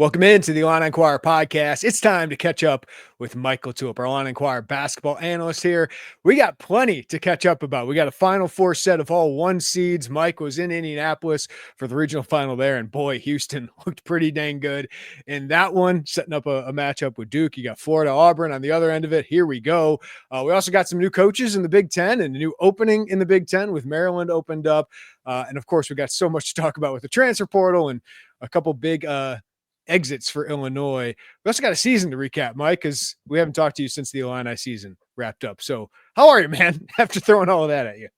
Welcome into the Illini Inquirer Podcast. It's time to catch up with Mike LaTulip, our Illini Inquirer basketball analyst here. We got plenty to catch up about. We got a Final Four set of all one seeds. Mike was in Indianapolis for the regional final there, and boy, Houston looked pretty dang good in that one, setting up a matchup with Duke. You got Florida, Auburn on the other end of it. Here we go. We also got some new coaches in the Big Ten and a new opening in the Big Ten with Maryland opened up. And of course, we got so much to talk about with the transfer portal and a couple big exits for Illinois. We also got a season to recap, Mike, because we haven't talked to you since the Illini season wrapped up. So how are you, man, after throwing all of that at you?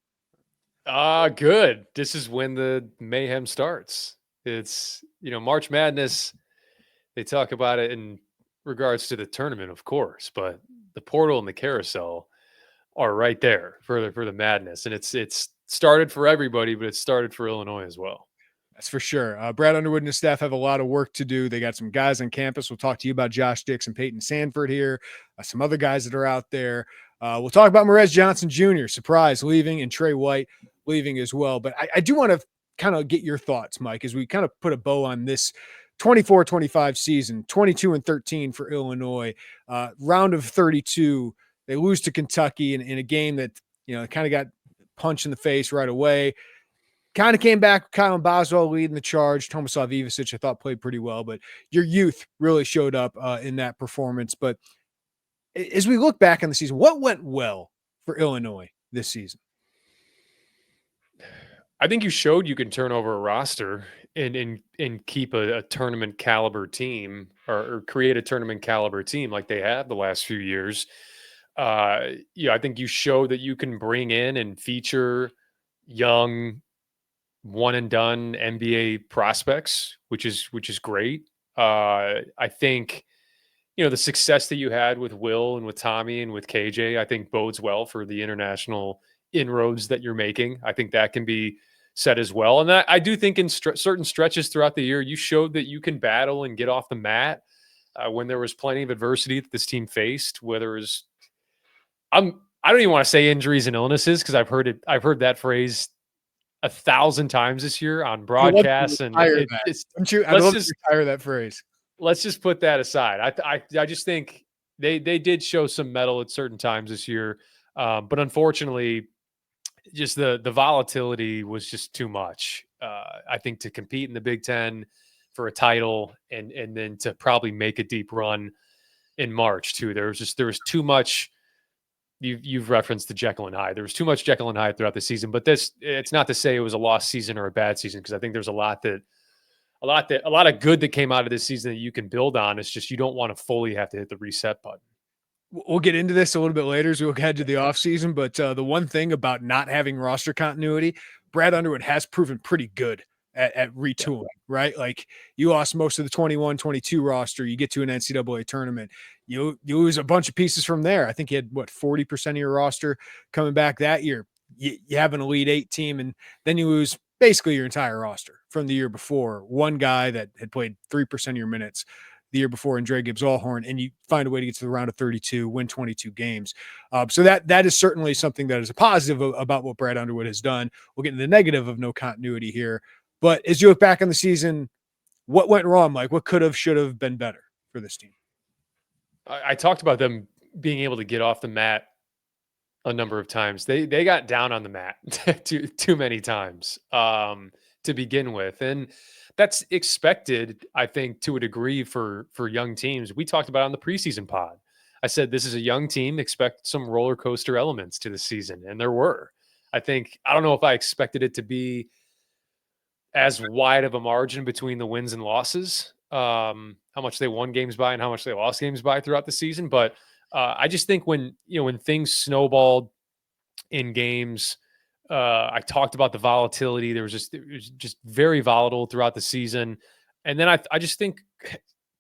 Good. This is when the mayhem starts. It's, March Madness, they talk about it in regards to the tournament, of course, but the portal and the carousel are right there for the madness. And it's started for everybody, but it started for Illinois as well. That's for sure. Brad Underwood and his staff have a lot of work to do. They got some guys on campus. We'll talk to you about Josh Dix and Peyton Sandfort here, some other guys that are out there. We'll talk about Morez Johnson Jr., surprise, leaving, and Tre White leaving as well. But I do want to kind of get your thoughts, Mike, as we kind of put a bow on this 24-25 season, 22-13 for Illinois, round of 32. They lose to Kentucky in a game that, kind of got punched in the face right away. Kind of came back, Kyle Boswell leading the charge. Tomislav Ivicic, I thought, played pretty well, but your youth really showed up in that performance. But as we look back on the season, what went well for Illinois this season? I think you showed you can turn over a roster and keep a tournament caliber team or create a tournament caliber team like they have the last few years. I think you showed that you can bring in and feature young one and done NBA prospects, which is great. I think, the success that you had with Will and with Tommy and with KJ, I think bodes well for the international inroads that you're making. I think that can be said as well. And I do think in certain stretches throughout the year, you showed that you can battle and get off the mat when there was plenty of adversity that this team faced, whether it was, I don't even want to say injuries and illnesses, because I've heard that phrase 1,000 times this year on broadcasts, and I'd love to retire that phrase. Let's just put that aside. I just think they did show some mettle at certain times this year, but unfortunately, just the volatility was just too much. I think to compete in the Big Ten for a title and then to probably make a deep run in March too. There was too much. You've referenced the Jekyll and Hyde. There was too much Jekyll and Hyde throughout the season, but it's not to say it was a lost season or a bad season, because I think there's a lot of good that came out of this season that you can build on. It's just you don't want to fully have to hit the reset button. We'll get into this a little bit later as we look ahead to the offseason, but the one thing about not having roster continuity, Brad Underwood has proven pretty good at retooling, right? Like, you lost most of the 21-22 roster. You get to an NCAA tournament. You lose a bunch of pieces from there. I think you had, 40% of your roster coming back that year. You have an Elite Eight team, and then you lose basically your entire roster from the year before. One guy that had played 3% of your minutes the year before, and Dre Gibbs-Allhorn, and you find a way to get to the round of 32, win 22 games. So that is certainly something that is a positive about what Brad Underwood has done. We'll get into the negative of no continuity here. But as you look back on the season, what went wrong, Mike? What could have, should have been better for this team? I talked about them being able to get off the mat a number of times. They got down on the mat too many times to begin with. And that's expected, I think, to a degree for young teams. We talked about it on the preseason pod. I said, this is a young team. Expect some roller coaster elements to the season. And there were. I don't know if I expected it to be as wide of a margin between the wins and losses, how much they won games by and how much they lost games by throughout the season. But I just think when things snowballed in games, I talked about the volatility. It was just very volatile throughout the season. And then I just think,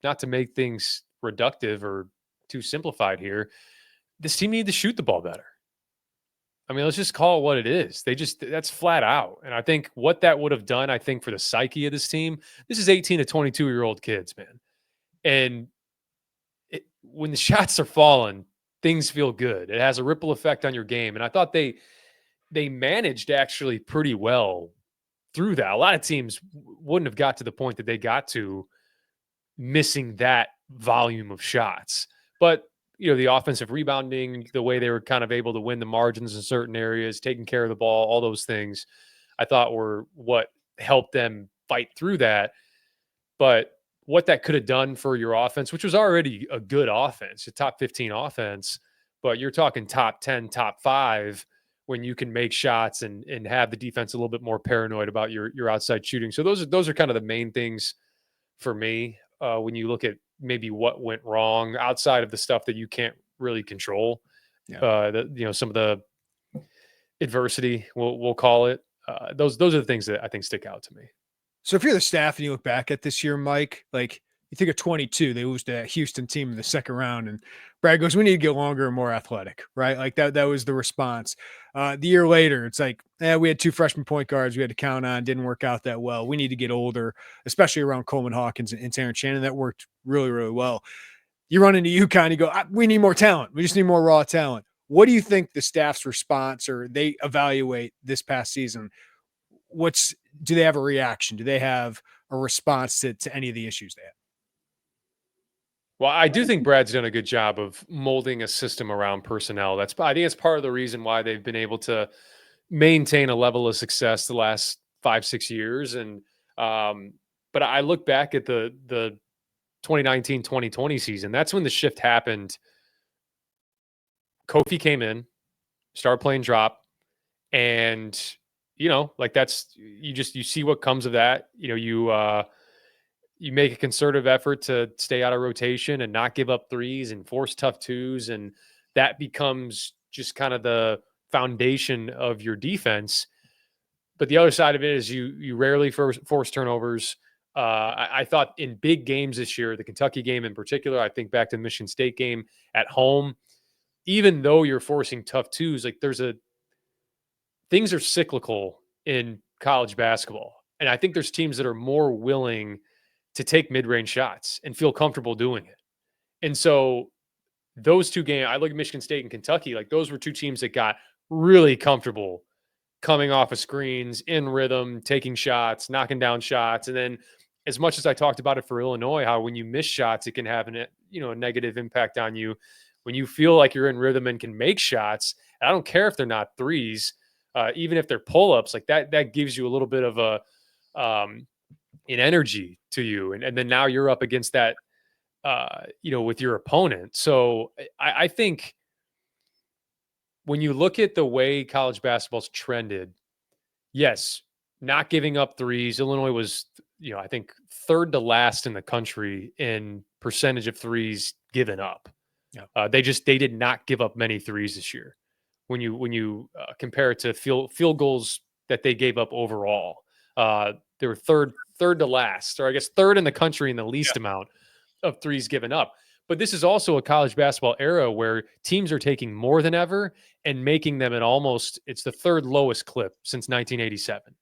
not to make things reductive or too simplified here, this team needed to shoot the ball better. I mean, let's just call it what it is. That's flat out. And I think what that would have done, I think, for the psyche of this team, this is 18 to 22-year-old kids, man. And when the shots are falling, things feel good. It has a ripple effect on your game. And I thought they managed actually pretty well through that. A lot of teams wouldn't have got to the point that they got to missing that volume of shots. But, the offensive rebounding, the way they were kind of able to win the margins in certain areas, taking care of the ball, all those things I thought were what helped them fight through that. But what that could have done for your offense, which was already a good offense, a top 15 offense, but you're talking top 10, top 5 when you can make shots and have the defense a little bit more paranoid about your outside shooting. So those are kind of the main things for me when you look at maybe what went wrong outside of the stuff that you can't really control. Yeah. Some of the adversity, we'll call it. Those are the things that I think stick out to me. So if you're the staff and you look back at this year, Mike, like you think of 22, they lose to that Houston team in the second round, and Brad goes, "We need to get longer and more athletic," right? Like that was the response. The year later, it's like, we had 2 freshman point guards we had to count on, didn't work out that well. We need to get older, especially around Coleman Hawkins and Terrence Shannon. That worked really, really well. You run into UConn, you go, "We need more talent. We just need more raw talent." What do you think the staff's response, or they evaluate this past season? Do they have a reaction? Do they have a response to any of the issues they have? Well, I do think Brad's done a good job of molding a system around personnel. I think it's part of the reason why they've been able to maintain a level of success the last 5-6 years. And, but I look back at the 2019-2020 season. That's when the shift happened. Kofi came in, started playing drop, and you see what comes of that. You make a concerted effort to stay out of rotation and not give up threes and force tough twos. And that becomes just kind of the foundation of your defense. But the other side of it is you rarely force turnovers. I thought in big games this year, the Kentucky game in particular, I think back to the Michigan State game at home, even though you're forcing tough twos, like things are cyclical in college basketball. And I think there's teams that are more willing to take mid-range shots and feel comfortable doing it. And so those 2 games, I look at Michigan State and Kentucky, like those were 2 teams that got really comfortable coming off of screens, in rhythm, taking shots, knocking down shots. And then as much as I talked about it for Illinois, how when you miss shots, it can have a negative impact on you. When you feel like you're in rhythm and can make shots, I don't care if they're not threes, even if they're pull-ups, like that gives you a little bit of an energy to you. And then now you're up against that, with your opponent. So I think when you look at the way college basketball's trended, yes, not giving up threes. Illinois was, I think 3rd to last in the country in percentage of threes given up. Yeah. They did not give up many threes this year. When you compare it to field goals that they gave up overall, they were third to last, or I guess 3rd in the country in the least amount of threes given up. But this is also a college basketball era where teams are taking more than ever and making them it's the 3rd lowest clip since 1987.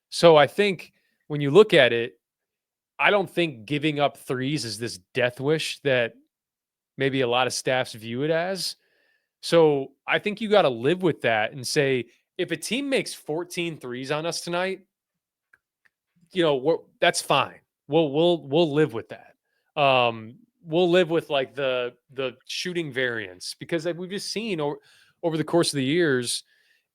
So I think when you look at it, I don't think giving up threes is this death wish that maybe a lot of staffs view it as. So I think you got to live with that and say, if a team makes 14 threes on us tonight, that's fine. We'll live with that. We'll live with like the shooting variance, because we've just seen over the course of the years,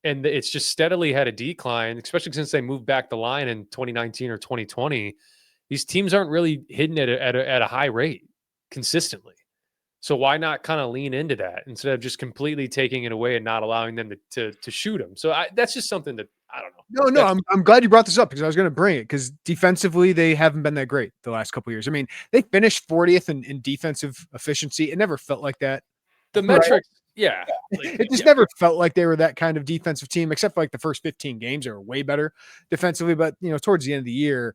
and it's just steadily had a decline, especially since they moved back the line in 2019 or 2020. These teams aren't really hitting it at a high rate consistently. So why not kind of lean into that instead of just completely taking it away and not allowing them to shoot them? So that's just something that I don't know. No, I'm glad you brought this up, because I was going to bring it, because defensively they haven't been that great the last couple of years. I mean, they finished 40th in defensive efficiency. It never felt like that. The metrics, yeah. It just never felt like they were that kind of defensive team, except for like the first 15 games. They were way better defensively. But, towards the end of the year,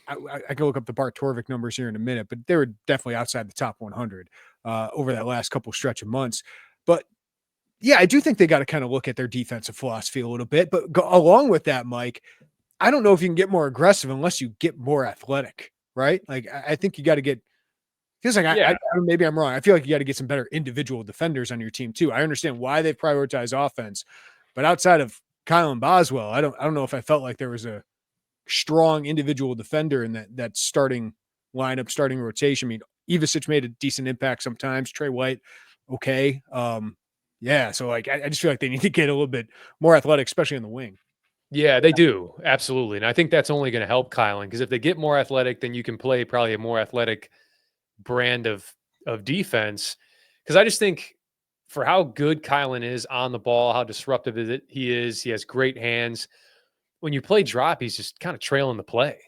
I can look up the Bart Torvik numbers here in a minute, but they were definitely outside the top 100 over that last couple stretch of months. But yeah, I do think they got to kind of look at their defensive philosophy a little bit. But along with that, Mike, I don't know if you can get more aggressive unless you get more athletic, right? Like I think you got to get. Feels like maybe I'm wrong. I feel like you got to get some better individual defenders on your team too. I understand why they prioritize offense, but outside of Kyle and Boswell, I don't know if I felt like there was a strong individual defender in that starting lineup, starting rotation. I mean, Ivicic made a decent impact sometimes. Tre White, okay. Yeah, so like I just feel like they need to get a little bit more athletic, especially on the wing. Yeah, they do. Absolutely. And I think that's only going to help Kylan, because if they get more athletic, then you can play probably a more athletic brand of defense. Because I just think for how good Kylan is on the ball, how disruptive he is, he has great hands. When you play drop, he's just kind of trailing the play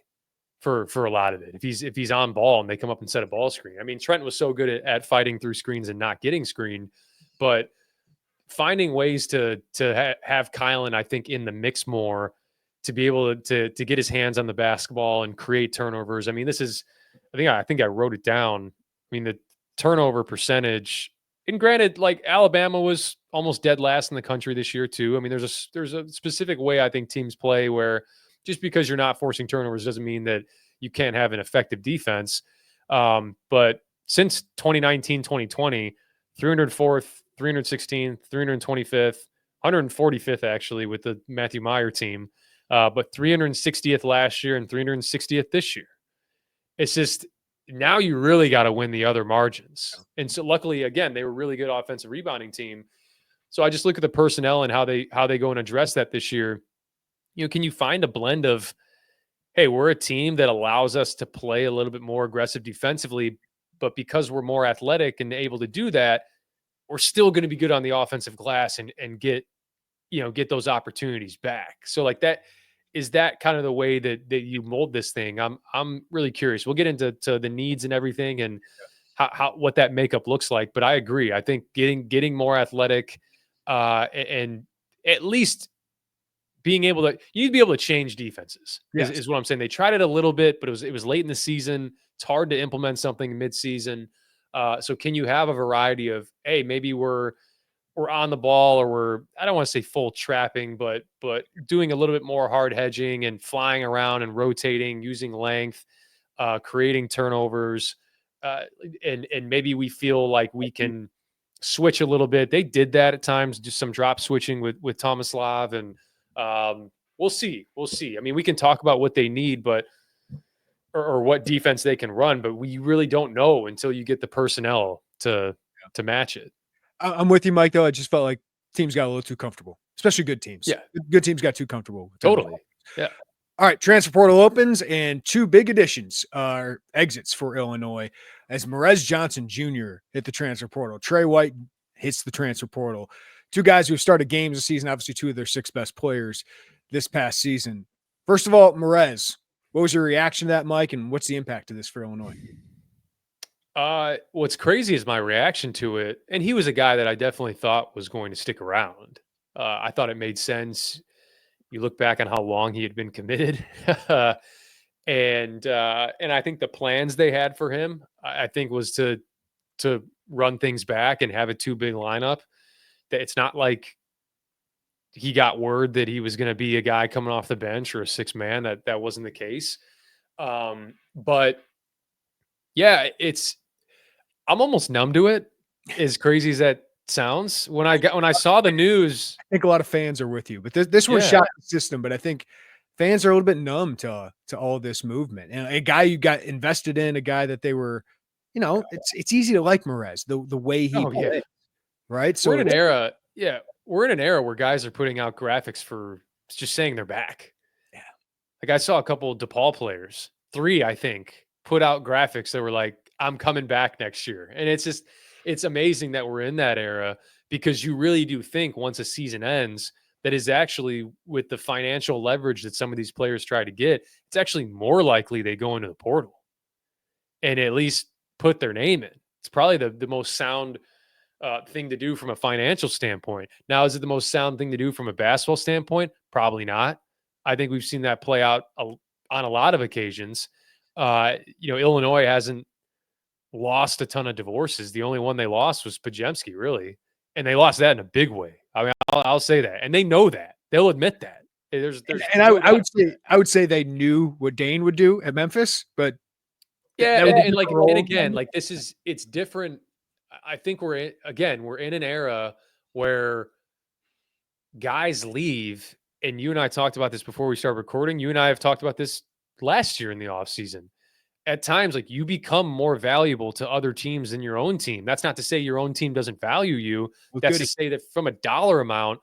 for a lot of it. If he's on ball and they come up and set a ball screen. I mean, Trent was so good at fighting through screens and not getting screened, but finding ways to have Kylan, I think, in the mix more, to be able to get his hands on the basketball and create turnovers. I mean, this is, I think I wrote it down. I mean, the turnover percentage, and granted, like Alabama was almost dead last in the country this year too. I mean, there's a specific way I think teams play where just because you're not forcing turnovers doesn't mean that you can't have an effective defense. But since 2019, 2020, 304th, 316th, 325th, 145th actually with the Matthew Meyer team, but 360th last year and 360th this year. It's just, now you really got to win the other margins. And so luckily, again, they were a really good offensive rebounding team. So I just look at the personnel and how they go and address that this year. You know, can you find a blend of, hey, we're a team that allows us to play a little bit more aggressive defensively, but because we're more athletic and able to do that, we're still going to be good on the offensive glass and get those opportunities back. So like that, is that kind of the way that you mold this thing? I'm really curious. We'll get into the needs and everything and how what that makeup looks like. But I agree. I think getting more athletic and at least being able to, you need to be able to change defenses is what I'm saying. They tried it a little bit, but it was late in the season. It's hard to implement something mid-season. So can you have a variety of, hey, maybe we're on the ball, or I don't want to say full trapping, but doing a little bit more hard hedging and flying around and rotating, using length, creating turnovers. And maybe we feel like we can switch a little bit. They did that at times, just some drop switching with Tomislav, and we'll see. I mean, we can talk about what they need, but or what defense they can run, but we really don't know until you get the personnel to match it. I'm with you, Mike, though. I just felt like teams got a little too comfortable, especially good teams. Yeah. Good teams got too comfortable. Totally. Yeah. All right. Transfer portal opens, and two big additions are exits for Illinois as Morez Johnson Jr. hit the transfer portal. Tre White hits the transfer portal. Two guys who have started games this season, obviously two of their six best players this past season. First of all, Morez, what was your reaction to that, Mike, and what's the impact of this for Illinois? What's crazy is my reaction to it. And he was a guy that I definitely thought was going to stick around. I thought it made sense. You look back on how long he had been committed. And I think the plans they had for him, I think, was to run things back and have a too big lineup. That it's not like he got word that he was going to be a guy coming off the bench or a six man. That wasn't the case. But yeah, I'm almost numb to it, as crazy as that sounds. When I saw the news, I think a lot of fans are with you, but this was shot in the system. But I think fans are a little bit numb to all this movement, and a guy you got invested in, a guy that they were, it's easy to like Morez, the way he played, right? So we're in an era, we're in an era where guys are putting out graphics for just saying they're back. Yeah, like I saw a couple of DePaul players, 3 I think, put out graphics that were like, I'm coming back next year. And it's amazing that we're in that era, because you really do think once a season ends, that is actually, with the financial leverage that some of these players try to get, it's actually more likely they go into the portal and at least put their name in. It's probably the most sound thing to do from a financial standpoint. Now, is it the most sound thing to do from a basketball standpoint? Probably not. I think we've seen that play out on a lot of occasions. Illinois hasn't lost a ton of divorces. The only one they lost was Pajemski, really. And they lost that in a big way. I mean, I'll say that. And they know that. They'll admit that. I would say they knew what Dane would do at Memphis, but it's different. I think we're in an era where guys leave, and you and I talked about this before we started recording. You and I have talked about this last year in the offseason. at times, like, you become more valuable to other teams than your own team. That's not to say your own team doesn't value you. Well, That's good. to say that from a dollar amount,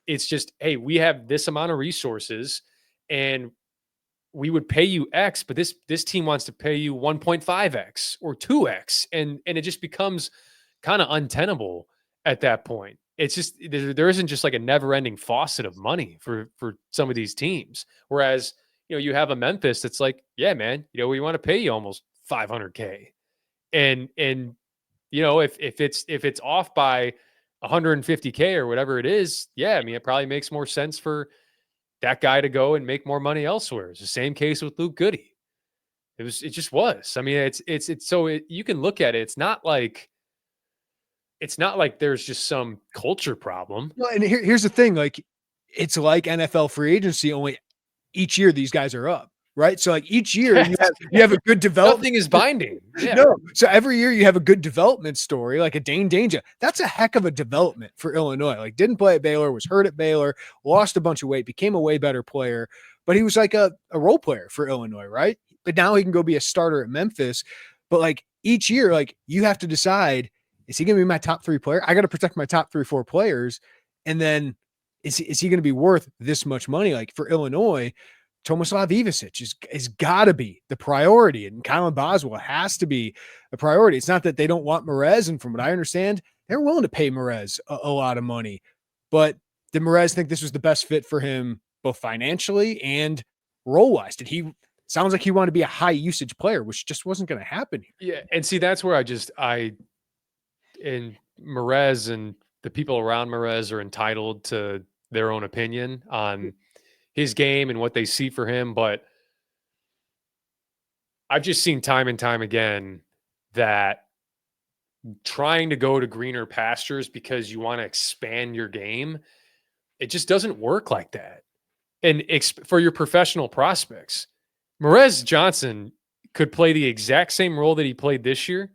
it's just, hey, we have this amount of resources and we would pay you X, but this team wants to pay you 1.5X or 2X. And it just becomes kind of untenable at that point. It's just there isn't just like a never-ending faucet of money for some of these teams. Whereas, you have a Memphis that's like, yeah, man, we want to pay you almost 500K. And if it's off by 150K or whatever it is, yeah, I mean, it probably makes more sense for that guy to go and make more money elsewhere. It's the same case with Luke Goody. It just was. I mean, you can look at it. It's not like there's just some culture problem. Well, and here's the thing, like, it's like NFL free agency, only each year these guys are up, right? So like each year you have a good development. Nothing is binding. Yeah. No. So every year you have a good development story, like a Dane Danger. That's a heck of a development for Illinois. Like, didn't play at Baylor, was hurt at Baylor, lost a bunch of weight, became a way better player, but he was like a role player for Illinois, right? But now he can go be a starter at Memphis. But like each year, like, you have to decide, is he going to be my top 3 player? I got to protect my top 3, 4 players. And then is he going to be worth this much money? Like, for Illinois, Tomislav Ivicic is got to be the priority, and Kylan Boswell has to be a priority. It's not that they don't want Morez, and from what I understand, they're willing to pay Morez a lot of money. But did Morez think this was the best fit for him, both financially and role-wise? Sounds like he wanted to be a high-usage player, which just wasn't going to happen here. Yeah, and see, that's where and Morez and the people around Morez are entitled to their own opinion on his game and what they see for him. But I've just seen time and time again that trying to go to greener pastures because you want to expand your game, it just doesn't work like that. And for your professional prospects, Morez Johnson could play the exact same role that he played this year.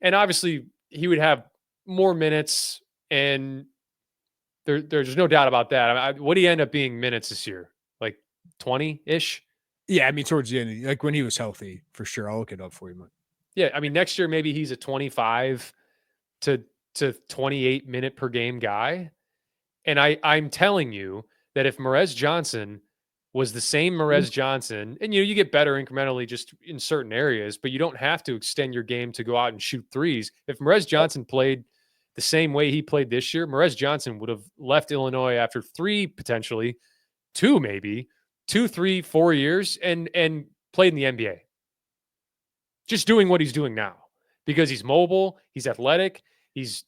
And obviously he would have more minutes, and there's no doubt about that. What did he end up being minutes this year? Like 20-ish? Yeah, I mean, towards the end, like when he was healthy, for sure. I'll look it up for you, Mike. Yeah, I mean, next year maybe he's a 25 to 28 minute per game guy. And I'm telling you that if Morez Johnson was the same Morez Johnson, and you get better incrementally just in certain areas, but you don't have to extend your game to go out and shoot threes. If Morez Johnson played the same way he played this year, Morez Johnson would have left Illinois after 3, potentially 2, maybe 2, 3, 4 years and played in the NBA. Just doing what he's doing now because he's mobile, he's athletic, he's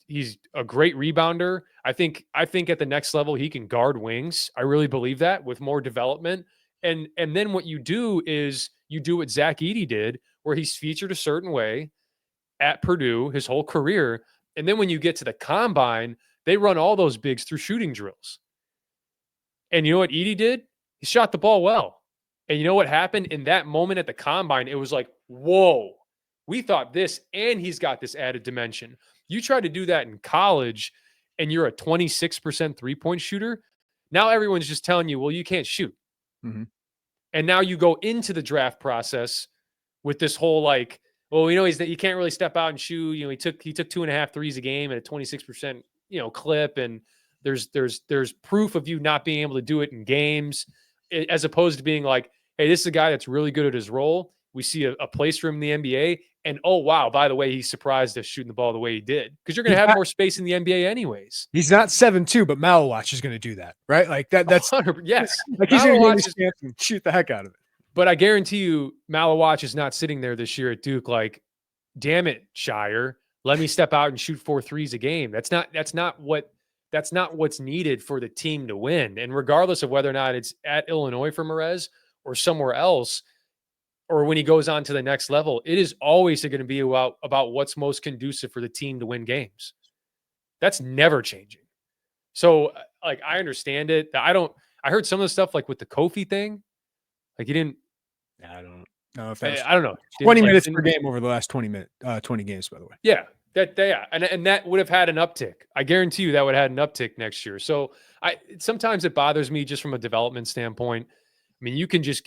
a great rebounder. I think at the next level he can guard wings. I really believe that with more development. And then what you do is you do what Zach Edey did, where he's featured a certain way at Purdue his whole career. And then when you get to the combine, they run all those bigs through shooting drills. And you know what Edey did? He shot the ball well. And you know what happened in that moment at the combine? It was like, whoa, we thought this, and he's got this added dimension. You try to do that in college and you're a 26% three-point shooter. Now everyone's just telling you, well, you can't shoot. Mm-hmm. And now you go into the draft process with this whole like, well, he can't really step out and shoot. He took 2.5 threes a game at a 26%, clip. And there's proof of you not being able to do it in games, as opposed to being like, hey, this is a guy that's really good at his role. We see a place for him in the NBA. And, oh, wow, by the way, he surprised us shooting the ball the way he did. Because you're going to have more space in the NBA anyways. He's not 7'2", but Malawatch is going to do that, right? Like that's – yes. Like he's going to shoot the heck out of it. But I guarantee you Malawatch is not sitting there this year at Duke like, damn it, Shire, let me step out and shoot 4 threes a game. That's not what's needed for the team to win. And regardless of whether or not it's at Illinois for Morez or somewhere else, or when he goes on to the next level, it is always going to be about what's most conducive for the team to win games. That's never changing. So, like, I understand it. I heard some of the stuff like with the Kofi thing. Like, he didn't. I don't know if that's. I don't know. 20 minutes per game over the last 20 games, by the way. Yeah, and that would have had an uptick. I guarantee you that would have had an uptick next year. So, sometimes it bothers me just from a development standpoint. I mean, you can just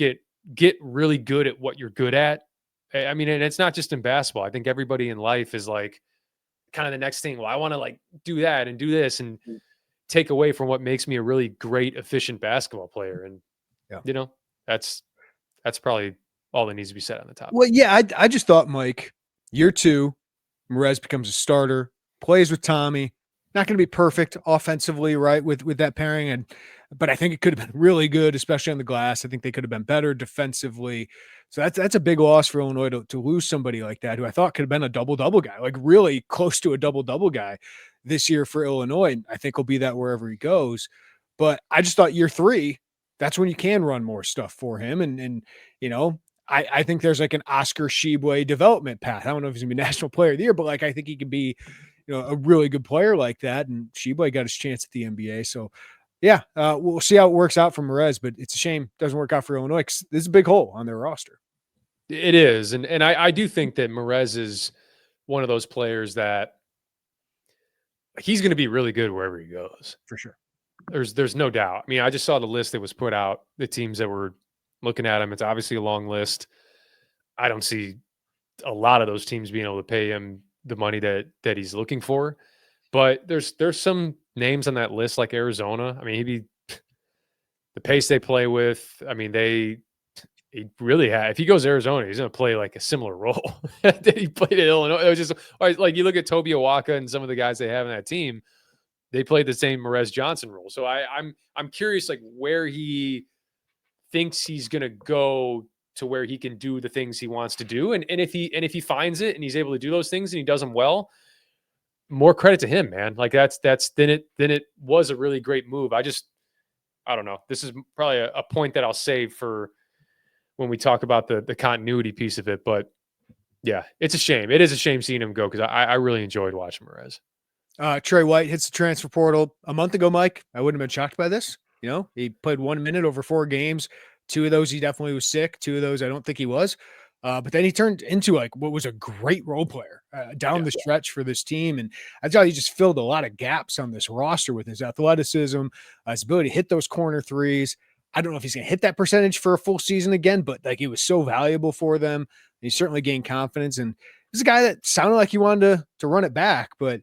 get really good at what you're good at I mean, and it's not just in basketball. I think everybody in life is like kind of the next thing. Well, I want to like do that and do this and take away from what makes me a really great, efficient basketball player. And, that's probably all that needs to be said on the topic. Well, yeah, I just thought, Mike, year 2, Morez becomes a starter, plays with Tommy. Not going to be perfect offensively, right, with that pairing, but I think it could have been really good, especially on the glass. I think they could have been better defensively. So that's a big loss for Illinois to lose somebody like that, who I thought could have been a double-double guy, like really close to a double-double guy this year for Illinois. And I think he'll be that wherever he goes. But I just thought year 3, that's when you can run more stuff for him. And I think there's like an Oscar Tshiebwe development path. I don't know if he's gonna be National Player of the Year, but like I think he could be, a really good player like that. And Tshiebwe got his chance at the NBA. So yeah, we'll see how it works out for Morez, but it's a shame it doesn't work out for Illinois because this is a big hole on their roster. It is. And I do think that Morez is one of those players that he's going to be really good wherever he goes. For sure. There's no doubt. I mean, I just saw the list that was put out, the teams that were looking at him. It's obviously a long list. I don't see a lot of those teams being able to pay him the money that he's looking for. But there's some names on that list like Arizona. I mean, the pace they play with. I mean, he really had. If he goes to Arizona, he's going to play like a similar role that he played at Illinois. It was just like you look at Toby Awaka and some of the guys they have in that team. They played the same Morez Johnson role. So I'm curious, like where he thinks he's going to go to where he can do the things he wants to do. And if he finds it and he's able to do those things and he does them well, more credit to him, man. Like then it was a really great move. I don't know. This is probably a point that I'll save for when we talk about the continuity piece of it. But yeah, it's a shame. It is a shame seeing him go because I really enjoyed watching Morez. Tre White hits the transfer portal a month ago, Mike. I wouldn't have been shocked by this. He played 1 minute over 4 games. 2 of those, he definitely was sick. 2 of those, I don't think he was. But then he turned into like what was a great role player down the stretch for this team. And I thought he just filled a lot of gaps on this roster with his athleticism, his ability to hit those corner threes. I don't know if he's going to hit that percentage for a full season again, but like he was so valuable for them. He certainly gained confidence. And he's a guy that sounded like he wanted to run it back, but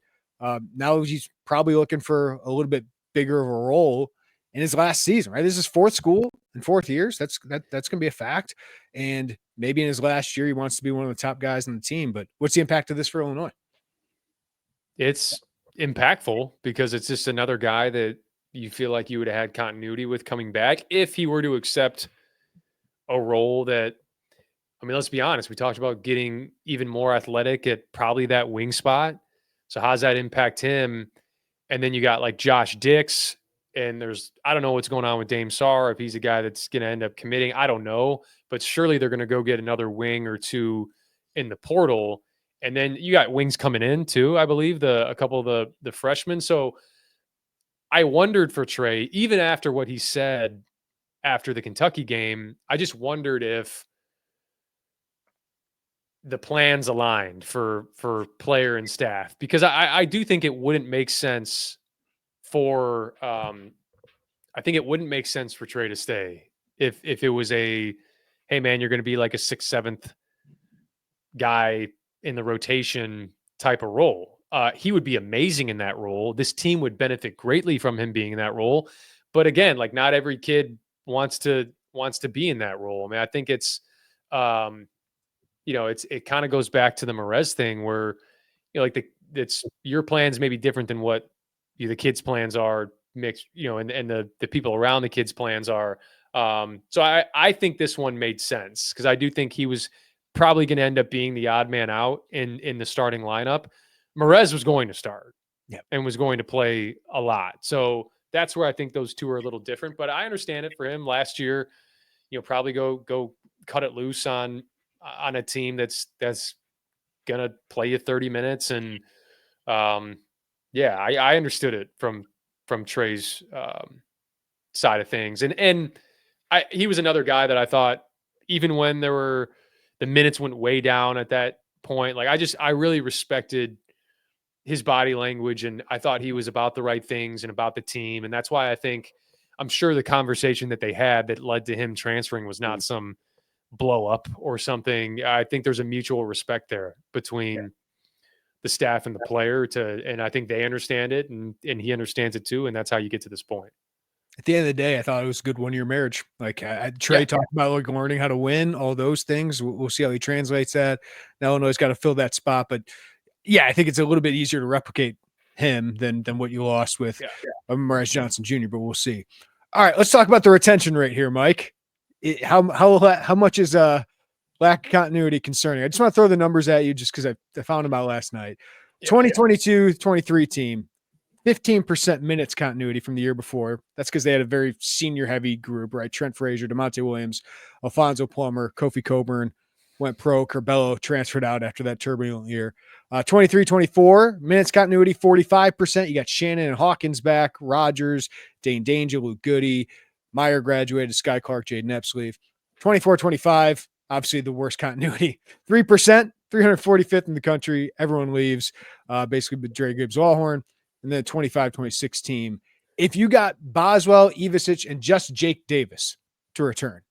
now he's probably looking for a little bit bigger of a role in his last season, right? This is 4th school in 4th years. That's going to be a fact. And maybe in his last year, he wants to be one of the top guys on the team. But what's the impact of this for Illinois? It's impactful because it's just another guy that you feel like you would have had continuity with coming back if he were to accept a role that, I mean, let's be honest. We talked about getting even more athletic at probably that wing spot. So how does that impact him? And then you got like Josh Dix, and I don't know what's going on with Dame Sarr, if he's a guy that's going to end up committing. I don't know, but surely they're going to go get another wing or two in the portal. And then you got wings coming in too, I believe, a couple of the freshmen. So I wondered for Tre, even after what he said after the Kentucky game, I just wondered if the plans aligned for player and staff, because I do think it wouldn't make sense for I think it wouldn't make sense for Tre to stay if it was hey man, you're going to be like a 6th, 7th guy in the rotation type of role. He would be amazing in that role. This team would benefit greatly from him being in that role. But again, like not every kid wants to be in that role. I mean, I think it's it kind of goes back to the Morez thing where, like it's your plans may be different than what the kids' plans are mixed, and the people around the kids' plans are. So I think this one made sense because I do think he was probably going to end up being the odd man out in the starting lineup. Morez was going to start and was going to play a lot. So that's where I think those two are a little different, but I understand it for him last year, probably go cut it loose on a team that's going to play you 30 minutes. And I understood it from Tre's side of things. And he was another guy that I thought, even when the minutes went way down at that point, like I really respected his body language, and I thought he was about the right things and about the team. And that's why I'm sure the conversation that they had that led to him transferring was not some blow up or something. I think there's a mutual respect there between the staff and the player and I think they understand it and he understands it too. And that's how you get to this point. At the end of the day, I thought it was a good 1-year marriage. Like Tre talked about, like learning how to win, all those things. We'll see how he translates that. Now Illinois got to fill that spot, but yeah, I think it's a little bit easier to replicate him than what you lost with Morez Johnson Jr. But we'll see. All right, let's talk about the retention rate here, Mike. How much is lack of continuity concerning? I just want to throw the numbers at you just because I found them out last night. 2022-23 team. 15% minutes continuity from the year before. That's because they had a very senior heavy group, right? Trent Frazier, DeMonte Williams, Alfonso Plummer, Kofi Coburn went pro. Curbelo transferred out after that turbulent year. 23-24 minutes continuity, 45%. You got Shannon and Hawkins back, Rogers, Dane Danger, Luke Goody, Meyer graduated, Sky Clark, Jaden Epsleeve. 24-25, obviously the worst continuity. 3%, 345th in the country. Everyone leaves, basically with Dre Gibbs-Allhorn. And then 25-26 team. If you got Boswell, Ivisic, and just Jake Davis to return,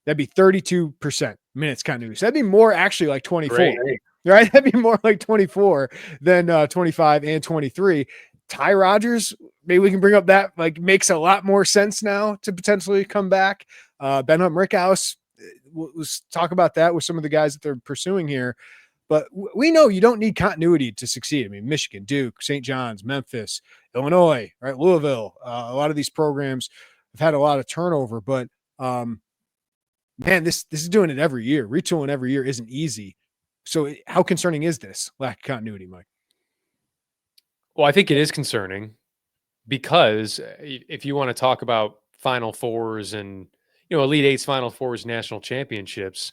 that'd be 32% minutes continuity. So that'd be more actually like 24, right? That'd be more like 24 than 25 and 23. Ty Rodgers, maybe we can bring up that, like makes a lot more sense now to potentially come back. Ben Hunt Rickhouse, let's talk about that with some of the guys that they're pursuing here. But we know you don't need continuity to succeed. I mean, Michigan, Duke, St. John's, Memphis, Illinois, right? Louisville. A lot of these programs have had a lot of turnover, but man, this is doing it every year. Retooling every year isn't easy. So how concerning is this lack of continuity, Mike? Well, I think it is concerning because if you want to talk about Final Fours and, Elite Eights, Final Fours, national championships,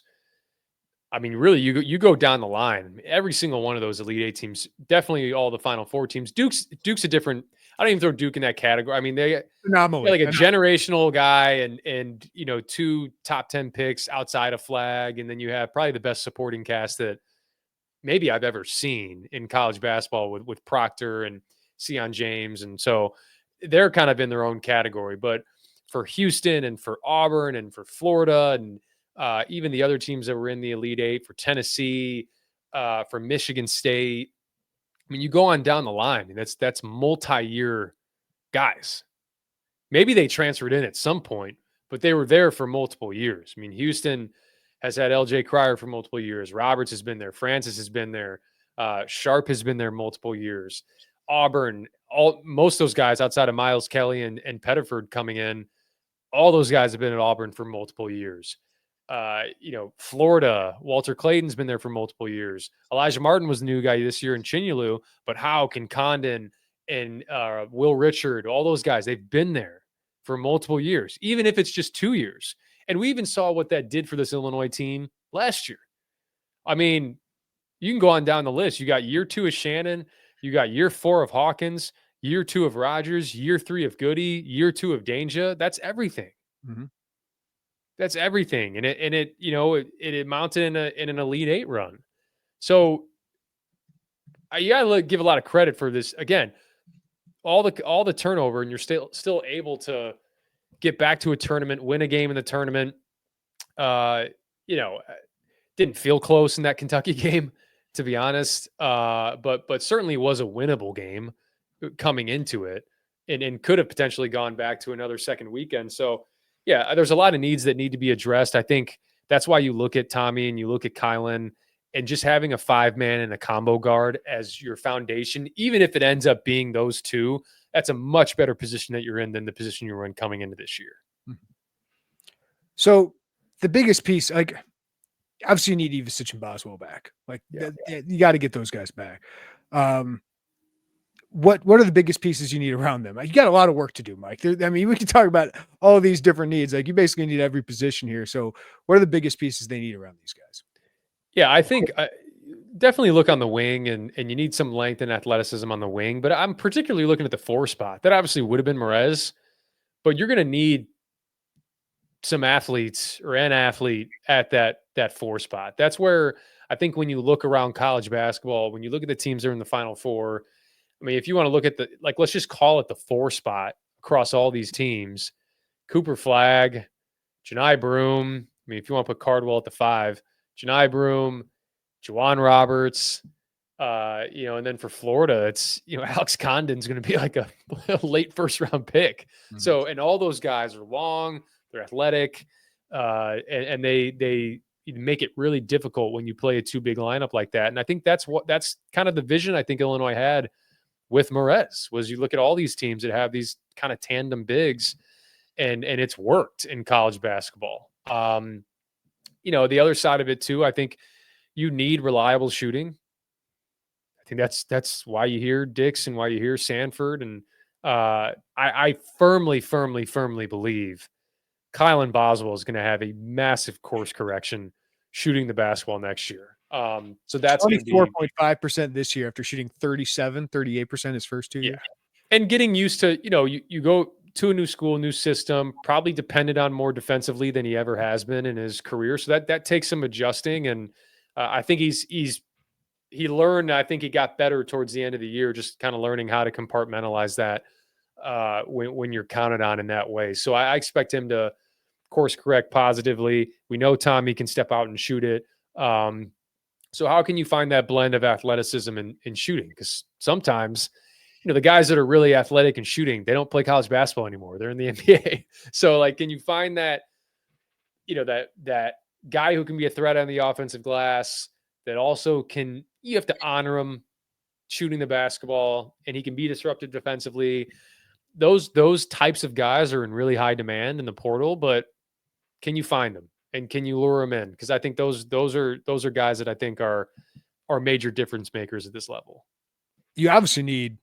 I mean, really, you go down the line. Every single one of those Elite Eight teams, definitely all the Final Four teams. Duke's a different. I don't even throw Duke in that category. I mean, they're like a generational guy, and 2 top 10 picks outside of flag, and then you have probably the best supporting cast that maybe I've ever seen in college basketball with Proctor and Sion James, and so they're kind of in their own category. But for Houston and for Auburn and for Florida and even the other teams that were in the Elite Eight, for Tennessee, for Michigan State. I mean, you go on down the line, and that's multi-year guys. Maybe they transferred in at some point, but they were there for multiple years. I mean, Houston has had LJ Cryer for multiple years. Roberts has been there. Francis has been there. Sharp has been there multiple years. Auburn, most of those guys outside of Miles Kelly and Pettiford coming in, all those guys have been at Auburn for multiple years. Florida, Walter Clayton's been there for multiple years. Elijah Martin was the new guy this year in Chinyalu, but Houck and Condon and Will Richard, all those guys, they've been there for multiple years, even if it's just 2 years. And we even saw what that did for this Illinois team last year. I mean, you can go on down the list. You got year 2 of Shannon. You got year 4 of Hawkins, year 2 of Rogers, year 3 of Goody, year 2 of Danger. That's everything. Mm-hmm. That's everything. And it mounted in an Elite Eight run. So you got to give a lot of credit for this. Again, all the turnover, and you're still able to get back to a tournament, win a game in the tournament. Didn't feel close in that Kentucky game, to be honest. But certainly was a winnable game coming into it, and could have potentially gone back to another second weekend. So yeah, there's a lot of needs that need to be addressed. I think that's why you look at Tommy and you look at Kylan, and just having a 5-man and a combo guard as your foundation, even if it ends up being those two, that's a much better position that you're in than the position you were in coming into this year. So the biggest piece, like obviously you need Ivisic and Boswell back. Like you got to get those guys back. What are the biggest pieces you need around them? You got a lot of work to do, Mike. I mean, we can talk about all of these different needs. Like you basically need every position here. So what are the biggest pieces they need around these guys? Yeah, I think definitely look on the wing, and you need some length and athleticism on the wing. But I'm particularly looking at the 4 spot. That obviously would have been Morez, but you're going to need some athletes or an athlete at that 4 spot. That's where I think when you look around college basketball, when you look at the teams that are in the Final Four, I mean, if you want to look at let's just call it the 4 spot across all these teams: Cooper Flagg, Janai Broom, mean, if you want to put Cardwell at the 5, Janai Broom, Juwan Roberts, and then for Florida, it's, Alex Condon's going to be like a late first round pick. Mhm. So, and all those guys are long, they're athletic, and they make it really difficult when you play a 2 big lineup like that. And I think that's kind of the vision I think Illinois had with Morez, was you look at all these teams that have these kind of tandem bigs, and it's worked in college basketball. The other side of it too, I think you need reliable shooting. I think that's why you hear Dix and why you hear Sandfort. And I firmly believe Kylan Boswell is going to have a massive course correction shooting the basketball next year. So that's 24.5% this year after shooting 38% his first 2 years. And getting used to, you go to a new school, new system, probably depended on more defensively than he ever has been in his career. So that takes some adjusting. And I think he learned, I think he got better towards the end of the year, just kind of learning how to compartmentalize that when you're counted on in that way. So I expect him to course correct positively. We know Tommy can step out and shoot it. So how can you find that blend of athleticism and shooting? Because sometimes, the guys that are really athletic and shooting, they don't play college basketball anymore. They're in the NBA. So like, can you find that, that guy who can be a threat on the offensive glass that also you have to honor him shooting the basketball, and he can be disruptive defensively. Those types of guys are in really high demand in the portal, but can you find them and can you lure them in? Because I think those are guys that I think are major difference makers at this level. You obviously need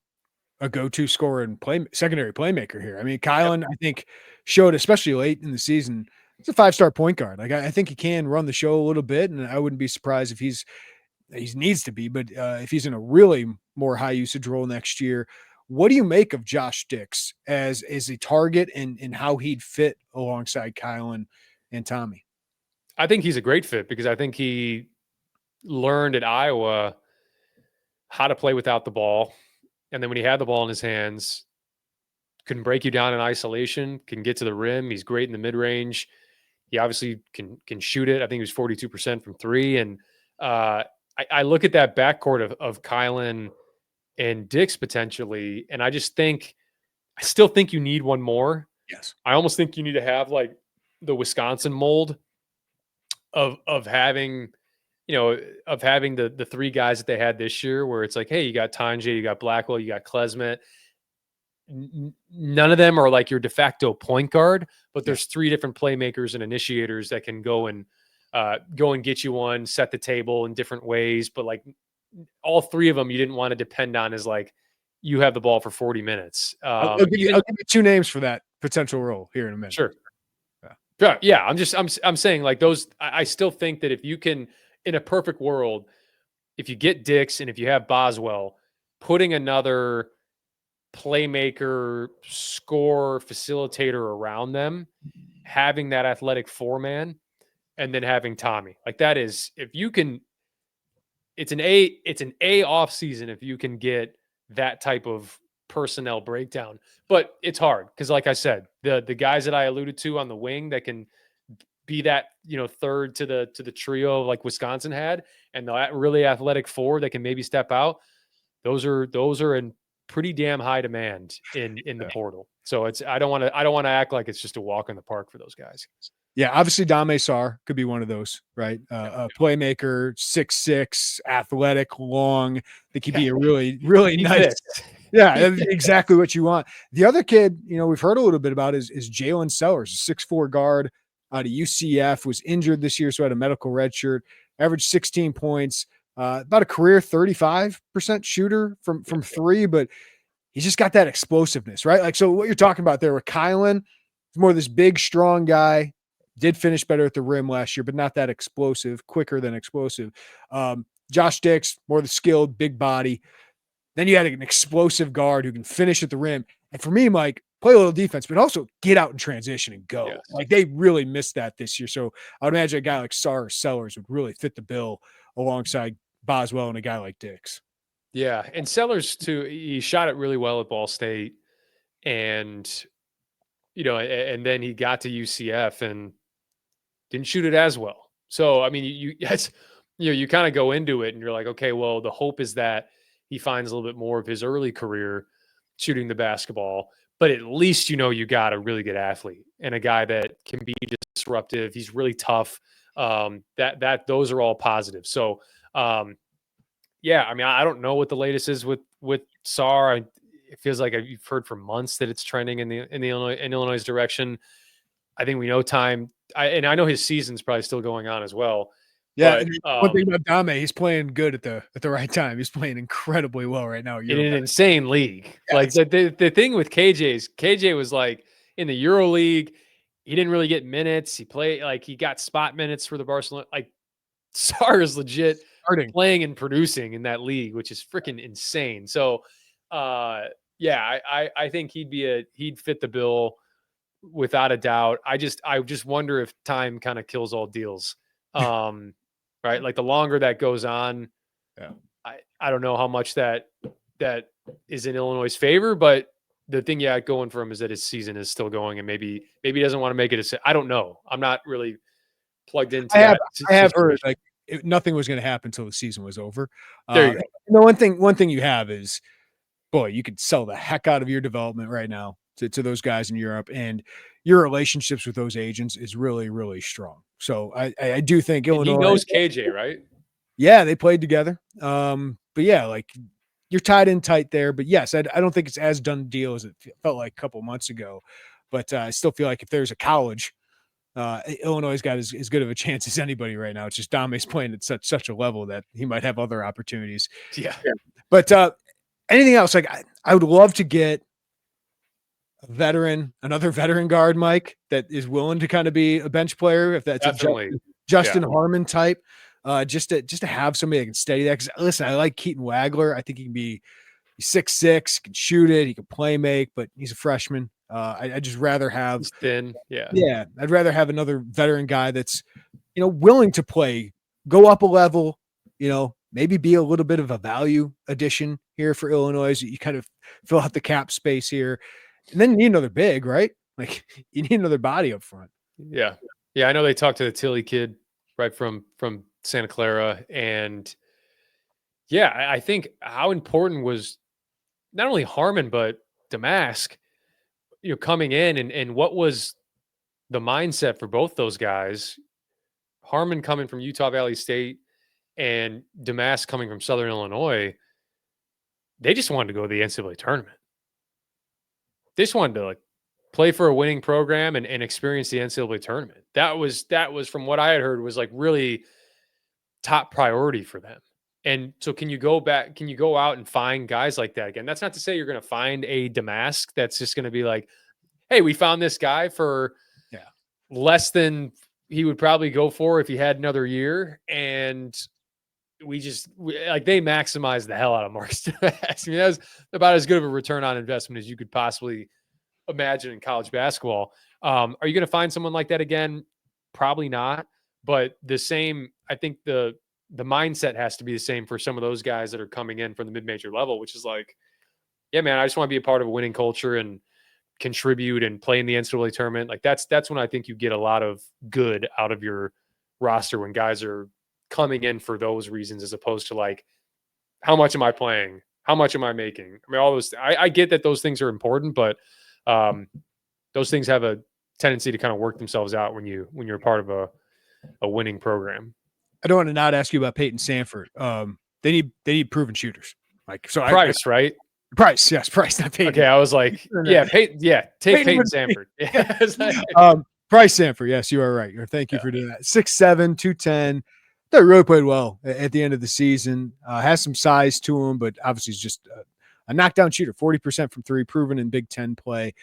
a go-to scorer and secondary playmaker here. I mean, Kylan, I think, showed, especially late in the season, he's a 5-star point guard. Like, I think he can run the show a little bit, and I wouldn't be surprised if he needs to be, but if he's in a really more high usage role next year. What do you make of Josh Dix as a target and how he'd fit alongside Kylan and Tommy? I think he's a great fit because I think he learned at Iowa how to play without the ball. And then when he had the ball in his hands, can break you down in isolation, can get to the rim. He's great in the mid-range. He obviously can shoot it. I think he was 42% from 3. And I look at that backcourt of Kylan and Dix potentially, and I still think you need one more. Yes. I almost think you need to have like the Wisconsin mold of having the 3 guys that they had this year, where it's like, hey, you got Tanje, you got Blackwell, you got Klesmet. None of them are like your de facto point guard, but there's 3 different playmakers and initiators that can go and get you one, set the table in different ways. But like all 3 of them, you didn't want to depend on as like, you have the ball for 40 minutes. I'll give you 2 names for that potential role here in a minute. Sure. Yeah. I'm saying like those, I still think that if you can, in a perfect world, if you get Dix and if you have Boswell, putting another playmaker, scorer, facilitator around them, having that athletic 4-man, and then having Tommy, like that is, if you can, it's an A off season if you can get that type of personnel breakdown. But it's hard because, like I said, the guys that I alluded to on the wing that can be that third to the trio like Wisconsin had, and the really athletic 4 that can maybe step out, those are in pretty damn high demand in the portal. So I don't want to act like it's just a walk in the park for those guys. Yeah, obviously Dame Sarr could be one of those, right? A playmaker, 6'6", athletic, long. I think he'd be a really, really nice. Yeah, that's exactly what you want. The other kid, we've heard a little bit about is Jalen Sellers, a 6'4" guard out of UCF, was injured this year, so had a medical red shirt, averaged 16 points, about a career 35% shooter from 3, but he's just got that explosiveness, right? Like, so what you're talking about there with Kylan, he's more this big, strong guy, did finish better at the rim last year, but not that explosive, quicker than explosive. Josh Dix, more the skilled, big body. Then you had an explosive guard who can finish at the rim. And for me, Mike, play a little defense, but also get out in transition and go. Yes. Like, they really missed that this year. So I would imagine a guy like Sarr or Sellers would really fit the bill alongside Boswell and a guy like Dix. Yeah. And Sellers too, he shot it really well at Ball State. And, and then he got to UCF and didn't shoot it as well. So, I mean, you kind of go into it and you're like, okay, well, the hope is that he finds a little bit more of his early career shooting the basketball, but at least, you got a really good athlete and a guy that can be disruptive. He's really tough. Those are all positive. So, yeah, I mean, I don't know what the latest is with Sar. It feels like you've heard for months that it's trending in Illinois' direction. I think we know time. I know his season's probably still going on as well. Yeah, But one thing about Dame, he's playing good at the right time. He's playing incredibly well right now. in an insane league. Yeah, like the thing with KJ was like in the Euro League, he didn't really get minutes. He played he got spot minutes for the Barcelona. Like Sar is legit starting. playing and producing in that league, which is freaking insane. So yeah, I think he'd fit the bill without a doubt. I just wonder if time kind of kills all deals. Right? Like the longer that goes on, Yeah. I don't know how much that is in Illinois' favor, but the thing you got going for him is that his season is still going, and maybe he doesn't want to make it I don't know. I'm not really plugged into that. I have heard nothing was going to happen until the season was over. There you go. One thing you have is, boy, you could sell the heck out of your development right now to those guys in Europe, and your relationships with those agents is really, really strong. So I do think Illinois. He knows KJ, right? Yeah, they played together. But yeah, like you're tied in tight there. But yes, I don't think it's as done deal as it felt like a couple months ago. But I still feel like if there's a college, Illinois has got as good of a chance as anybody right now. It's just Dame's playing at such a level that he might have other opportunities. Yeah. But anything else? Like I would love to get another veteran guard, Mike, that is willing to kind of be a bench player. If that's definitely a Justin Harmon type, just to have somebody that can steady that. Because listen, I like Keaton Wagler. I think he can be 6'6", can shoot it, he can play make, but he's a freshman. I just rather have he's thin. Yeah. I'd rather have another veteran guy that's willing to play, go up a level, maybe be a little bit of a value addition here for Illinois. You kind of fill out the cap space here. And then you need another big, right? Like you need another body up front. Yeah. Yeah. I know they talked to the Tilly kid right from Santa Clara. And yeah, I think how important was not only Harmon, but Damask, coming in and what was the mindset for both those guys? Harmon coming from Utah Valley State and Damask coming from Southern Illinois. They just wanted to go to the NCAA tournament. They just wanted to play for a winning program and experience the NCAA tournament. That was from what I had heard was really top priority for them. And so can you go out and find guys like that again? That's not to say you're going to find a Damask that's just going to be like, hey, we found this guy for less than he would probably go for if he had another year. And they maximize the hell out of Marcus Damask. I mean, that was about as good of a return on investment as you could possibly imagine in college basketball. Are you going to find someone like that again? Probably not. But I think the mindset has to be the same for some of those guys that are coming in from the mid-major level, which is like, yeah, man, I just want to be a part of a winning culture and contribute and play in the NCAA tournament. Like that's when I think you get a lot of good out of your roster when guys are coming in for those reasons, as opposed to how much am I playing? How much am I making? I mean, all those, I get that those things are important, but those things have a tendency to kind of work themselves out when you're part of a winning program. I don't want to not ask you about Peyton Sandfort. They need proven shooters. Pryce, right? Pryce, yes, Pryce, not Peyton. Okay, I was like, take Peyton Sandfort. Pryce Sandfort, yes, you are right. Thank you for doing that. 6'7", 210. They really played well at the end of the season. Has some size to him, but obviously he's just a knockdown shooter. 40% from three, proven in Big Ten play.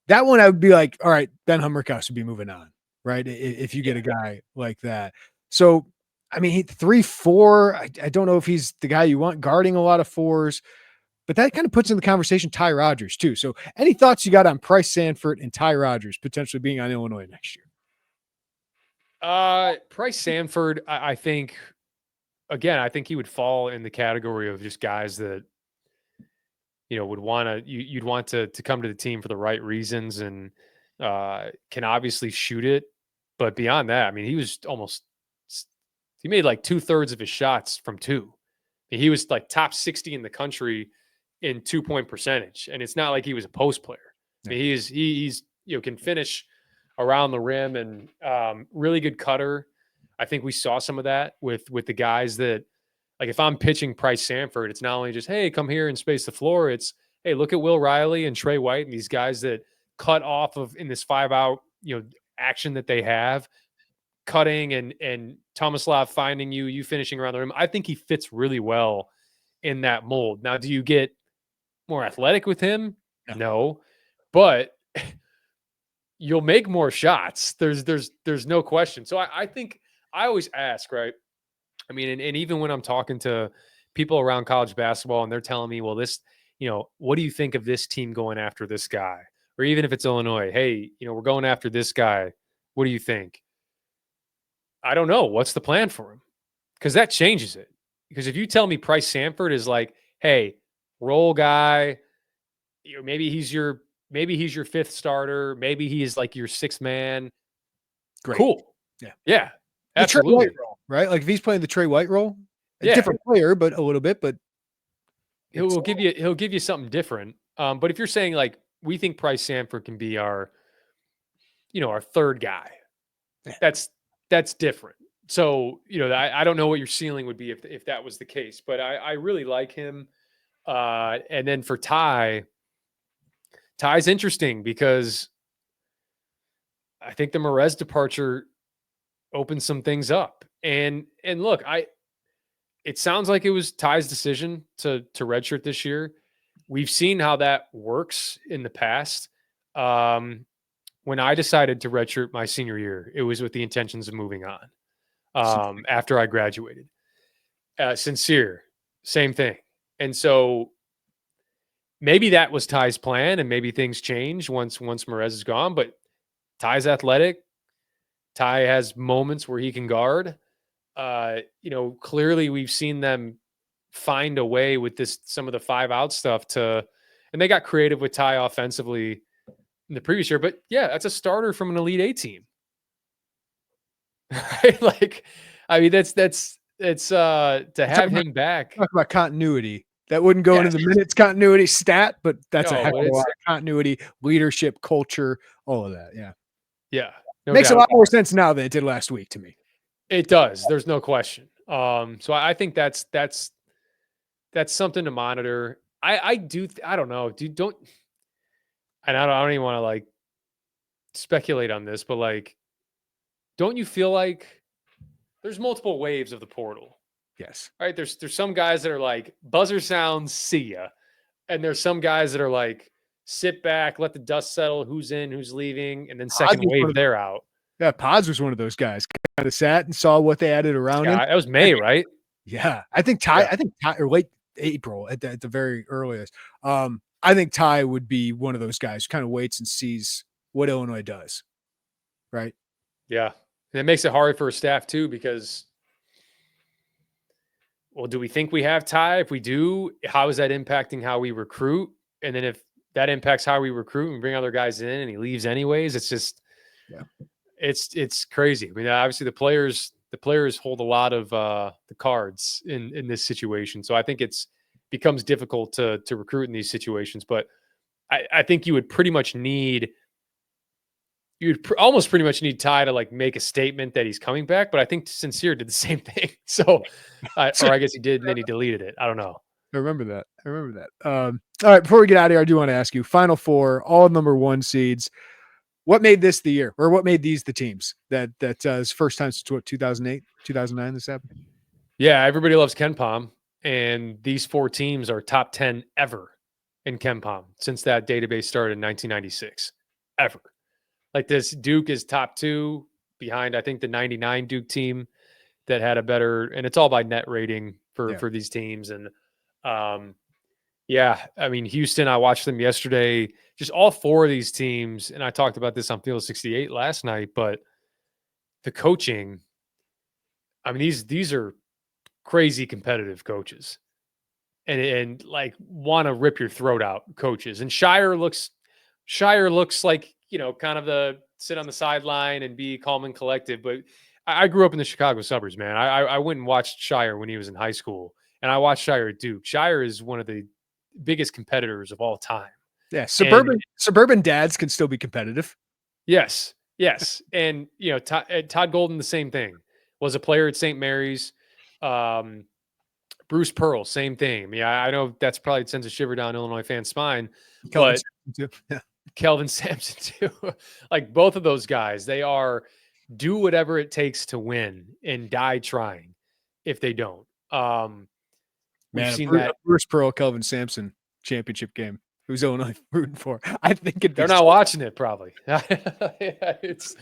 That one I would be like, all right, Ben Hummerkaus would be moving on, right? If you get a guy like that. So, I mean, 3-4. I don't know if he's the guy you want guarding a lot of fours, but that kind of puts in the conversation Ty Rodgers too. So any thoughts you got on Pryce Sandfort and Ty Rodgers potentially being on Illinois next year? Pryce Sandfort, I think, again, I think he would fall in the category of just guys that, would want to, you'd want to come to the team for the right reasons and can obviously shoot it. But beyond that, I mean, he made like 2/3 of his shots from two. He was like top 60 in the country in 2-point percentage. And it's not like he was a post player. I mean, he's can finish around the rim and really good cutter. I think we saw some of that with the guys that, like, if I'm pitching Pryce Sandfort, it's not only just, hey, come here and space the floor. It's, hey, look at Will Riley and Tre White and these guys that cut off of in this 5-out, action that they have, cutting and Tomislav finding you finishing around the rim. I think he fits really well in that mold. Now, do you get more athletic with him? No. But you'll make more shots. There's no question. So I think I always ask, right? I mean, and even when I'm talking to people around college basketball and they're telling me, well, this, what do you think of this team going after this guy? Or even if it's Illinois, hey, we're going after this guy. What do you think? I don't know. What's the plan for him? Because that changes it. Because if you tell me Pryce Sandfort is like, hey, role guy, maybe he's your fifth starter, maybe he's like your sixth man. Great. Cool. Yeah. Absolutely. The Tre White role, right? Like if he's playing the Tre White role, a different player, but a little bit, but he'll give you something different. But if you're saying like we think Pryce Sandfort can be our third guy, that's different. So, I don't know what your ceiling would be if that was the case, but I really like him. And then for Ty's interesting because I think the Morez departure opened some things up. And look, it sounds like it was Ty's decision to redshirt this year. We've seen how that works in the past. When I decided to redshirt my senior year, it was with the intentions of moving on after I graduated. Sincere, same thing. And so maybe that was Ty's plan and maybe things change once Morez is gone, but Ty's athletic. Ty has moments where he can guard. Clearly we've seen them find a way with some of the 5-out stuff and they got creative with Ty offensively in the previous year, but yeah, that's a starter from an Elite 8 team. Right? Like, I mean, it's to have him back. Talk about continuity. That wouldn't go into the minutes continuity stat, but that's a heck of a lot of continuity, leadership, culture, all of that. Yeah. Yeah. No Makes doubt. A lot more sense now than it did last week to me. It does. There's no question. So I think that's something to monitor. I don't know. And I don't even want to like speculate on this, but like, don't you feel like there's multiple waves of the portal? Yes. Right. There's some guys that are like buzzer sounds, see ya. And there's some guys that are like, sit back, let the dust settle, who's in, who's leaving, and then second wave, they're out. Yeah, Pods was one of those guys. Kind of sat and saw what they added around him. That was May, right? Yeah. I think Ty, or late April at the very earliest. I think Ty would be one of those guys who kind of waits and sees what Illinois does. Right? Yeah. And it makes it hard for a staff too, because well, do we think we have Ty? If we do, how is that impacting how we recruit? And then if that impacts how we recruit and bring other guys in and he leaves anyways, it's just, it's crazy. I mean, obviously the players hold a lot of the cards in this situation. So I think becomes difficult to recruit in these situations, but I think you would almost pretty much need Ty to like make a statement that he's coming back. But I think Sincere did the same thing. So, or I guess he did, and then he deleted it. I don't know. I remember that. All right. Before we get out of here, I do want to ask you, Final Four, all number 1 seeds. What made this the year, or what made these the teams that is first time since 2008, 2009 this happened? Yeah, everybody loves KenPom, and these 4 teams are top 10 ever in KenPom since that database started in 1996. Ever. Like this, Duke is top 2 behind, I think, the 99 Duke team that had a better, and it's all by net rating for these teams. And I mean, Houston, I watched them yesterday, just all 4 of these teams. And I talked about this on Field 68 last night, but the coaching, I mean, these are crazy competitive coaches and like want to rip your throat out coaches. And Shire looks like, kind of sit on the sideline and be calm and collected. But I grew up in the Chicago suburbs, man. I went and watched Shire when he was in high school, and I watched Shire at Duke. Shire is one of the biggest competitors of all time. Yeah, suburban dads can still be competitive. Yes. And, Todd Golden, the same thing. Was a player at St. Mary's. Bruce Pearl, same thing. I mean, I know that's probably sends a shiver down Illinois fans' spine, but Kelvin Sampson too. Like both of those guys, they do whatever it takes to win and die trying if they don't. Man, seen that Bruce Pearl, Kelvin Sampson championship game. Who's Illinois rooting for? I think they're not watching it probably. It's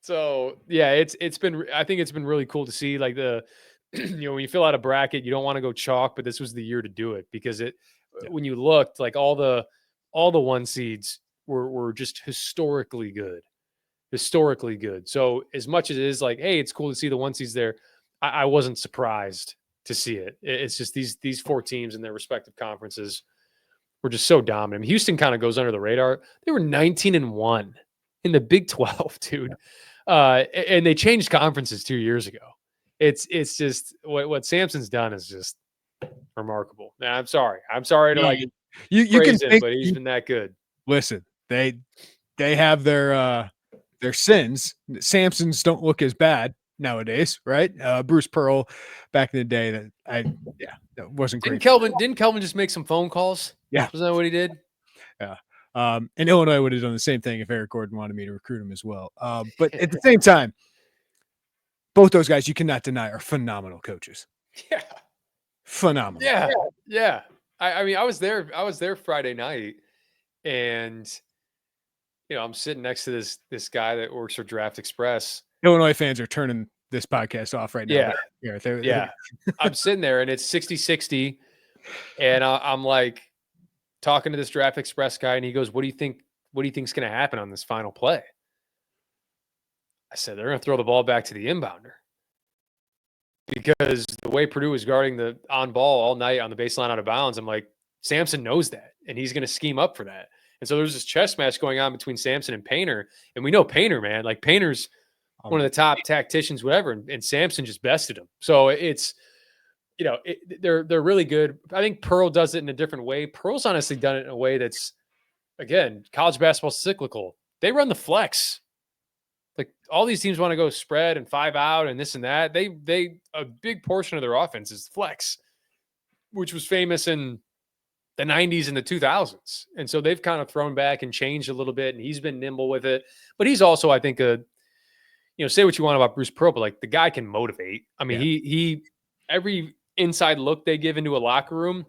been, I think it's been really cool to see, like, the, when you fill out a bracket, you don't want to go chalk, but this was the year to do it because when you looked, like all the one seeds were just historically good. So as much as it is like, hey, it's cool to see the one seeds there, I wasn't surprised to see it. It's just these four teams in their respective conferences were just so dominant. Houston kind of goes under the radar. They were 19-1 in the Big 12, dude. And they changed conferences 2 years ago. It's just what Sampson's done is just remarkable. Man, I'm sorry to you can him, but he's been that good. Listen, they have their sins. Sampsons don't look as bad nowadays, right? Bruce Pearl back in the day, that wasn't great. Didn't Kelvin just make some phone calls? Yeah. Wasn't that what he did? Yeah. And Illinois would have done the same thing if Eric Gordon wanted me to recruit him as well. But at the same time, both those guys, you cannot deny, are phenomenal coaches. Yeah. Phenomenal. Yeah. I mean, I was there Friday night, and I'm sitting next to this guy that works for Draft Express. Illinois fans are turning this podcast off right now. Yeah. I'm sitting there, and it's 60-60, and I'm like talking to this Draft Express guy, and he goes, "What do you think's going to happen on this final play?" I said, "They're going to throw the ball back to the inbounder." Because the way Purdue was guarding the on ball all night on the baseline out of bounds, I'm like, Sampson knows that, and he's going to scheme up for that. And so there's this chess match going on between Sampson and Painter. And we know Painter, man, like Painter's one of the top tacticians, whatever. And Sampson just bested him. So it's, they're really good. I think Pearl does it in a different way. Pearl's honestly done it in a way that's, again, college basketball cyclical. They run the flex. Like all these teams want to go spread and 5 out and this and that. They a big portion of their offense is flex, which was famous in the 90s and the 2000s. And so they've kind of thrown back and changed a little bit, and he's been nimble with it. But he's also, I think, say what you want about Bruce Pearl, but like the guy can motivate. I mean, he every inside look they give into a locker room,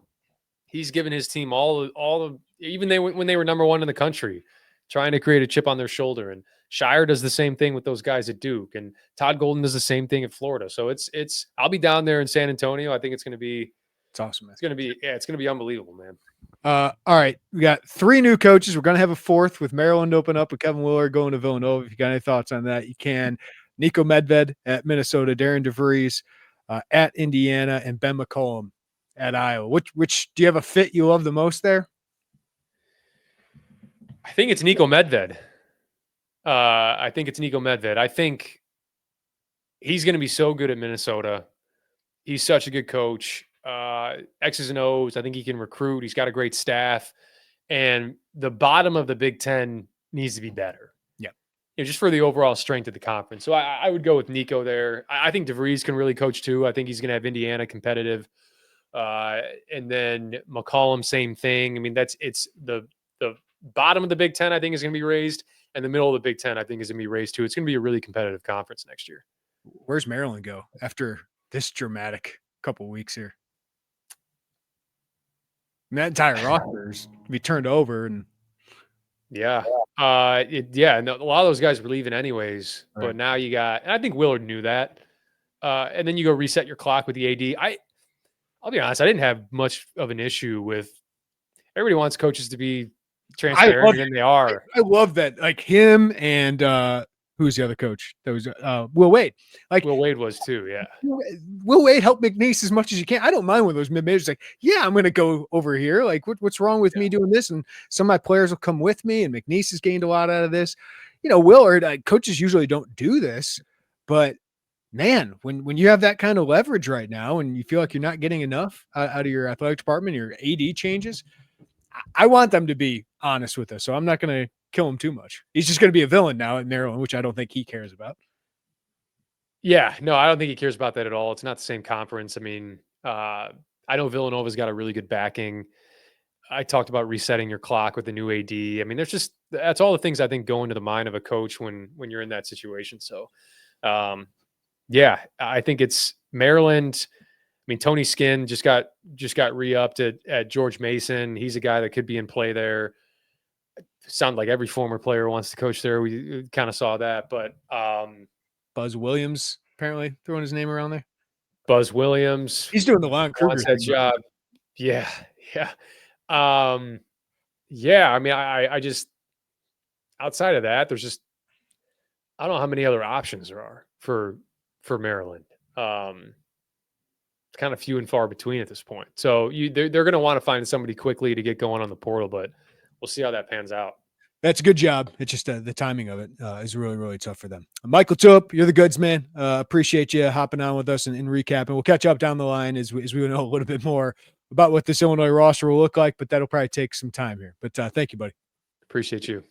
he's given his team all of, even when they were number one in the country, trying to create a chip on their shoulder. And Shire does the same thing with those guys at Duke, and Todd Golden does the same thing at Florida. So it's I'll be down there in San Antonio. I think it's going to be, it's awesome, man. It's going to be unbelievable, man. All right. We got 3 new coaches. We're going to have a 4th with Maryland open up with Kevin Willard going to Villanova. If you got any thoughts on that, you can. Nico Medved at Minnesota, Darren DeVries at Indiana, and Ben McCollum at Iowa. Which do you have a fit you love the most there? I think it's Nico Medved. I think he's going to be so good at Minnesota. He's such a good coach. X's and O's. I think he can recruit. He's got a great staff. And the bottom of the Big Ten needs to be better. Yeah. Just for the overall strength of the conference. So I would go with Nico there. I think DeVries can really coach too. I think he's going to have Indiana competitive. And then McCollum, same thing. I mean, it's the bottom of the Big Ten, I think, is going to be raised. And the middle of the Big Ten, I think, is going to be raised too. It's going to be a really competitive conference next year. Where's Maryland go after this dramatic couple weeks here? And that entire roster is to be turned over. And and a lot of those guys were leaving anyways. Right. But now you got, and I think Willard knew that. And then you go reset your clock with the AD. I'll be honest, I didn't have much of an issue with. Everybody wants coaches to be transparent, and they are. I love that. Like him and who's the other coach? That was Will Wade. Like Will Wade was too, yeah. Will Wade help McNeese as much as you can. I don't mind when those mid-majors like, I'm going to go over here. Like, what's wrong with me doing this? And some of my players will come with me. And McNeese has gained a lot out of this. Willard, coaches usually don't do this, but man, when you have that kind of leverage right now and you feel like you're not getting enough out of your athletic department, your AD changes, I want them to be honest with us. So I'm not going to kill him too much. He's just going to be a villain now at Maryland, which I don't think he cares about. Yeah, no, I don't think he cares about that at all. It's not the same conference. I mean, I know Villanova's got a really good backing. I talked about resetting your clock with the new AD. I mean, that's all the things I think go into the mind of a coach when you're in that situation. So, yeah, I think it's Maryland. I mean, Tony Skinn just got re-upped at George Mason. He's a guy that could be in play there. Sound like every former player wants to coach there. We kind of saw that, but Buzz Williams apparently throwing his name around there. Buzz Williams, he's doing the Lon Kruger that job. Yeah. Yeah. I mean, I just outside of that, there's just I don't know how many other options there are for Maryland. It's kind of few and far between at this point. So they're going to want to find somebody quickly to get going on the portal, but we'll see how that pans out. That's a good job. It's just the timing of it is really, really tough for them. Mike LaTulip, you're the goods, man. Appreciate you hopping on with us and recapping. We'll catch up down the line as we know a little bit more about what this Illinois roster will look like, but that'll probably take some time here. But thank you, buddy. Appreciate you.